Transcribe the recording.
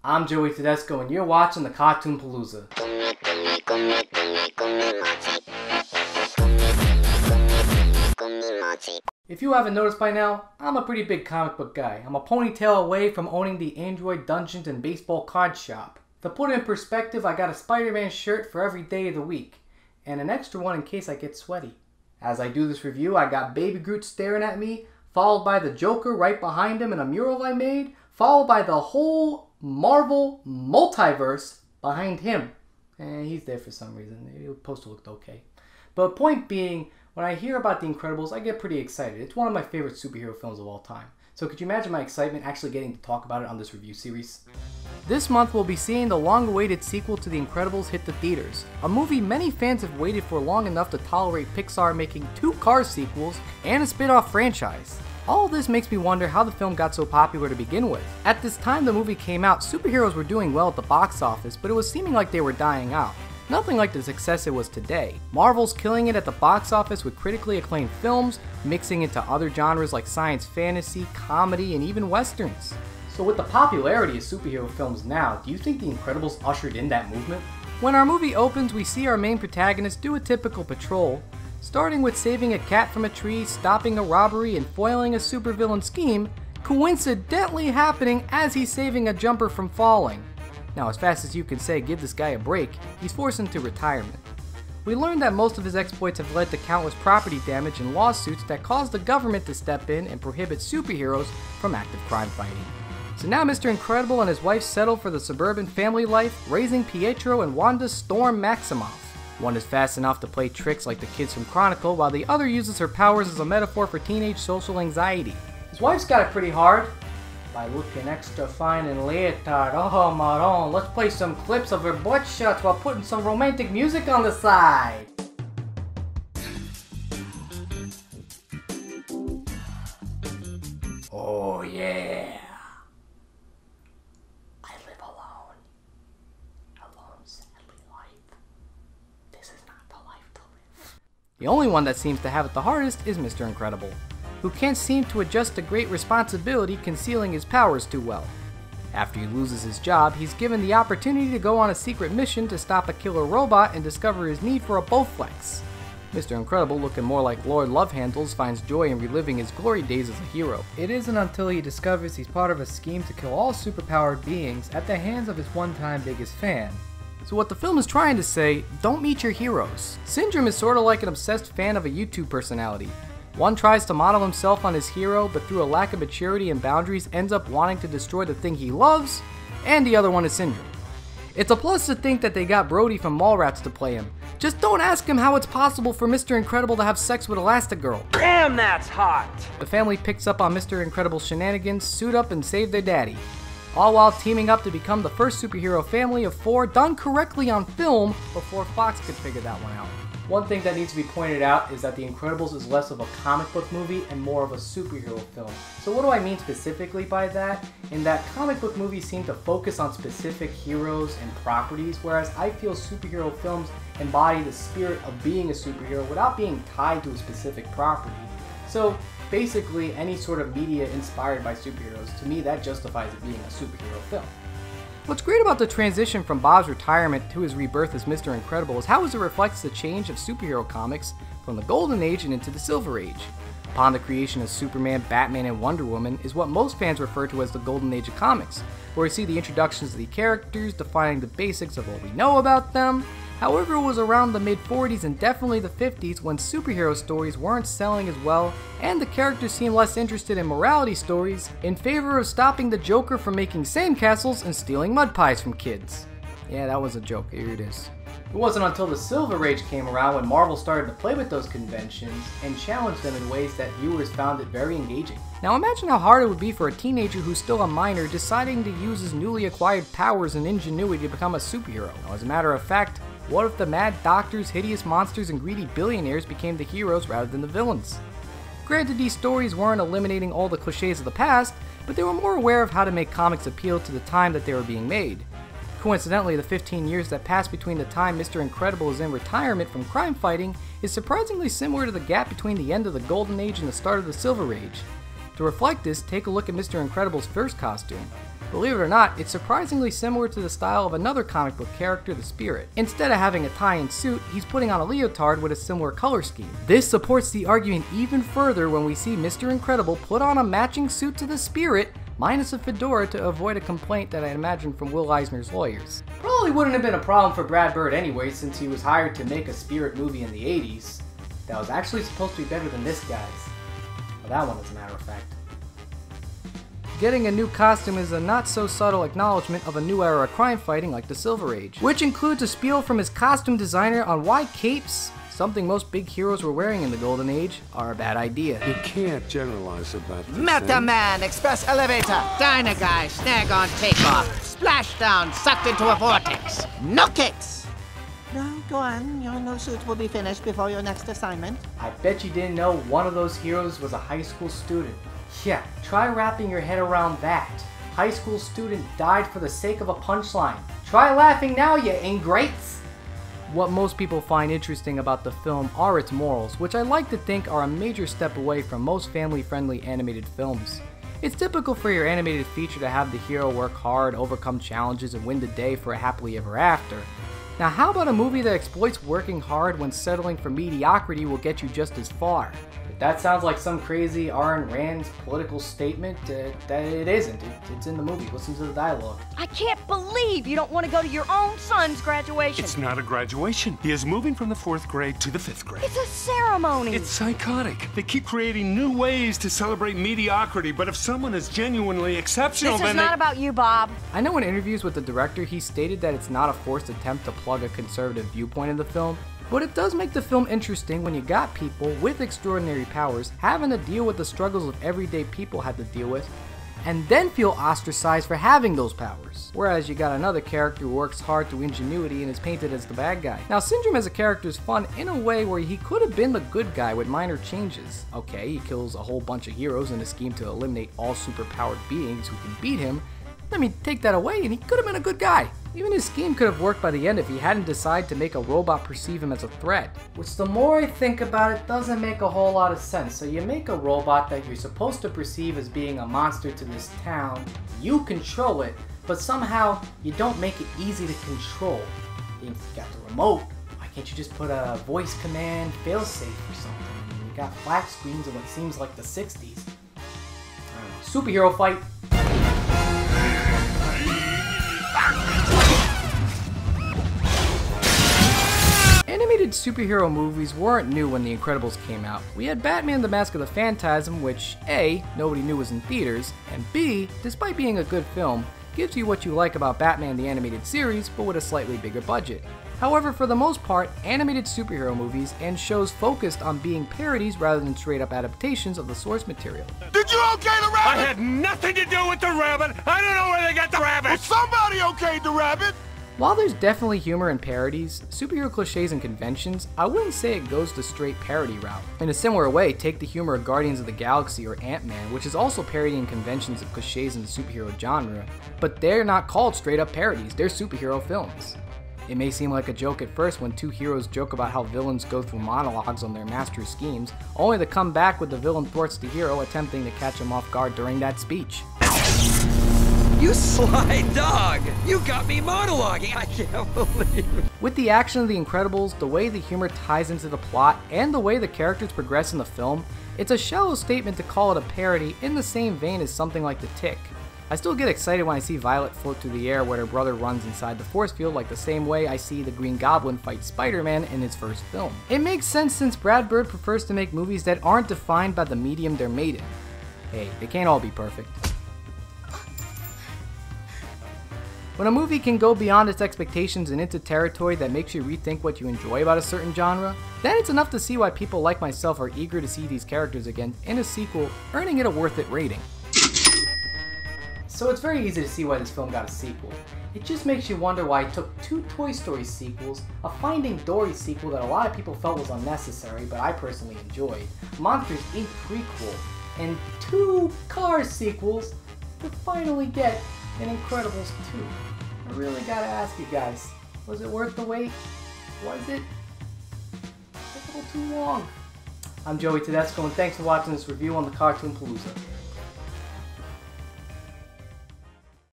I'm Joey.T.Cartoon.P and you're watching the Cartoon Palooza. If you haven't noticed by now, I'm a pretty big comic book guy. I'm a ponytail away from owning the Android Dungeons and Baseball Card Shop. To put it in perspective, I got a Spider-Man shirt for every day of the week, and an extra one in case I get sweaty. As I do this review, I got Baby Groot staring at me, followed by the Joker right behind him in a mural I made, followed by the whole Marvel multiverse behind him. And he's there for some reason. The poster looked okay. But point being, when I hear about The Incredibles, I get pretty excited. It's one of my favorite superhero films of all time. So could you imagine my excitement actually getting to talk about it on this review series? This month we'll be seeing the long-awaited sequel to The Incredibles hit the theaters. A movie many fans have waited for long enough to tolerate Pixar making 2 Cars sequels and a spin-off franchise. All of this makes me wonder how the film got so popular to begin with. At this time the movie came out, superheroes were doing well at the box office, but it was seeming like they were dying out. Nothing like the success it was today. Marvel's killing it at the box office with critically acclaimed films, mixing into other genres like science fantasy, comedy, and even westerns. So with the popularity of superhero films now, do you think The Incredibles ushered in that movement? When our movie opens, we see our main protagonist do a typical patrol, starting with saving a cat from a tree, stopping a robbery, and foiling a supervillain scheme, coincidentally happening as he's saving a jumper from falling. Now, as fast as you can say give this guy a break, he's forced into retirement. We learned that most of his exploits have led to countless property damage and lawsuits that caused the government to step in and prohibit superheroes from active crime fighting. So now Mr. Incredible and his wife settle for the suburban family life, raising Pietro and Wanda Storm Maximoff. One is fast enough to play tricks like the kids from Chronicle, while the other uses her powers as a metaphor for teenage social anxiety. His wife's got it pretty hard. By looking extra fine in leotard, oh Maron, let's play some clips of her butt shots while putting some romantic music on the side. Oh yeah. I live alone. Alone sadly life. This is not the life to live. The only one that seems to have it the hardest is Mr. Incredible, who can't seem to adjust to great responsibility concealing his powers too well. After he loses his job, he's given the opportunity to go on a secret mission to stop a killer robot and discover his need for a Bowflex. Mr. Incredible, looking more like Lord Lovehandles, finds joy in reliving his glory days as a hero. It isn't until he discovers he's part of a scheme to kill all superpowered beings at the hands of his one-time biggest fan. So what the film is trying to say, don't meet your heroes. Syndrome is sort of like an obsessed fan of a YouTube personality. One tries to model himself on his hero, but through a lack of maturity and boundaries ends up wanting to destroy the thing he loves, and the other one is Syndrome. It's a plus to think that they got Brody from Mallrats to play him. Just don't ask him how it's possible for Mr. Incredible to have sex with Elastigirl. Damn, that's hot! The family picks up on Mr. Incredible's shenanigans, suit up and save their daddy. All while teaming up to become the first superhero family of 4 done correctly on film before Fox could figure that one out. One thing that needs to be pointed out is that The Incredibles is less of a comic book movie and more of a superhero film. So what do I mean specifically by that? In that comic book movies seem to focus on specific heroes and properties, whereas I feel superhero films embody the spirit of being a superhero without being tied to a specific property. So basically any sort of media inspired by superheroes, to me that justifies it being a superhero film. What's great about the transition from Bob's retirement to his rebirth as Mr. Incredible is how it reflects the change of superhero comics from the Golden Age and into the Silver Age. Upon the creation of Superman, Batman, and Wonder Woman is what most fans refer to as the Golden Age of comics, where we see the introductions of the characters, defining the basics of what we know about them. However, it was around the mid-40s and definitely the 50s when superhero stories weren't selling as well and the characters seemed less interested in morality stories in favor of stopping the Joker from making sandcastles and stealing mud pies from kids. Yeah, that was a joke. Here it is. It wasn't until the Silver Age came around when Marvel started to play with those conventions and challenge them in ways that viewers found it very engaging. Now imagine how hard it would be for a teenager who's still a minor deciding to use his newly acquired powers and ingenuity to become a superhero. Now, as a matter of fact, what if the mad doctors, hideous monsters, and greedy billionaires became the heroes rather than the villains? Granted, these stories weren't eliminating all the cliches of the past, but they were more aware of how to make comics appeal to the time that they were being made. Coincidentally, the 15 years that pass between the time Mr. Incredible is in retirement from crime fighting is surprisingly similar to the gap between the end of the Golden Age and the start of the Silver Age. To reflect this, take a look at Mr. Incredible's first costume. Believe it or not, it's surprisingly similar to the style of another comic book character, the Spirit. Instead of having a tie and suit, he's putting on a leotard with a similar color scheme. This supports the argument even further when we see Mr. Incredible put on a matching suit to the Spirit, minus a fedora to avoid a complaint that I imagine from Will Eisner's lawyers. Probably wouldn't have been a problem for Brad Bird anyway, since he was hired to make a Spirit movie in the 80s that was actually supposed to be better than this guy's. Well, that one, as a matter of fact. Getting a new costume is a not-so-subtle acknowledgement of a new era of crime fighting like the Silver Age, which includes a spiel from his costume designer on why capes, something most big heroes were wearing in the Golden Age, are a bad idea. You can't generalize about this. Meta Man, express elevator. Diner guy, snag on takeoff. Splashdown, sucked into a vortex. No kicks. No, go on. Your new suit will be finished before your next assignment. I bet you didn't know one of those heroes was a high school student. Yeah, try wrapping your head around that. High school student died for the sake of a punchline. Try laughing now, you ingrates! What most people find interesting about the film are its morals, which I like to think are a major step away from most family-friendly animated films. It's typical for your animated feature to have the hero work hard, overcome challenges, and win the day for a happily ever after. Now how about a movie that exploits working hard when settling for mediocrity will get you just as far? If that sounds like some crazy Ayn Rand's political statement, that it isn't. It's in the movie. Listen to the dialogue. I can't believe you don't want to go to your own son's graduation. It's not a graduation. He is moving from the 4th grade to the 5th grade. It's a ceremony. It's psychotic. They keep creating new ways to celebrate mediocrity, but if someone is genuinely exceptional, This is not about you, Bob. I know in interviews with the director, he stated that it's not a forced attempt to plug a conservative viewpoint in the film, but it does make the film interesting when you got people with extraordinary powers having to deal with the struggles of everyday people had to deal with, and then feel ostracized for having those powers. Whereas you got another character who works hard through ingenuity and is painted as the bad guy. Now Syndrome as a character is fun in a way where he could have been the good guy with minor changes. Okay, he kills a whole bunch of heroes in a scheme to eliminate all superpowered beings who can beat him. Let me take that away and he could have been a good guy. Even his scheme could have worked by the end if he hadn't decided to make a robot perceive him as a threat. Which the more I think about it doesn't make a whole lot of sense. So you make a robot that you're supposed to perceive as being a monster to this town, you control it, but somehow you don't make it easy to control. You got the remote, why can't you just put a voice command failsafe or something? You got flat screens in what seems like the 60s. I don't know. Superhero fight. Animated superhero movies weren't new when The Incredibles came out. We had Batman the Mask of the Phantasm, which A, nobody knew was in theaters, and B, despite being a good film, gives you what you like about Batman the Animated Series, but with a slightly bigger budget. However, for the most part, animated superhero movies and shows focused on being parodies rather than straight-up adaptations of the source material. Did you okay the rabbit? I had nothing to do with the rabbit. I don't know where they got the rabbit. Well, somebody okayed the rabbit. While there's definitely humor in parodies, superhero cliches and conventions, I wouldn't say it goes the straight parody route. In a similar way, take the humor of Guardians of the Galaxy or Ant-Man, which is also parodying conventions of cliches in the superhero genre, but they're not called straight up parodies, they're superhero films. It may seem like a joke at first when two heroes joke about how villains go through monologues on their master's schemes, only to come back with the villain thwarts the hero attempting to catch him off guard during that speech. You sly dog! You got me monologuing! I can't believe it. With the action of The Incredibles, the way the humor ties into the plot, and the way the characters progress in the film, it's a shallow statement to call it a parody in the same vein as something like The Tick. I still get excited when I see Violet float through the air where her brother runs inside the force field, like the same way I see the Green Goblin fight Spider-Man in his first film. It makes sense since Brad Bird prefers to make movies that aren't defined by the medium they're made in. Hey, they can't all be perfect. When a movie can go beyond its expectations and into territory that makes you rethink what you enjoy about a certain genre, then it's enough to see why people like myself are eager to see these characters again in a sequel, earning it a worth it rating. So it's very easy to see why this film got a sequel. It just makes you wonder why it took two Toy Story sequels, a Finding Dory sequel that a lot of people felt was unnecessary, but I personally enjoyed, Monsters Inc. prequel, and two Cars sequels to finally get an Incredibles 2. I really gotta ask you guys, was it worth the wait? Was it? A little too long. I'm Joey.T.Cartoon.P and thanks for watching this review on the Cartoon Palooza.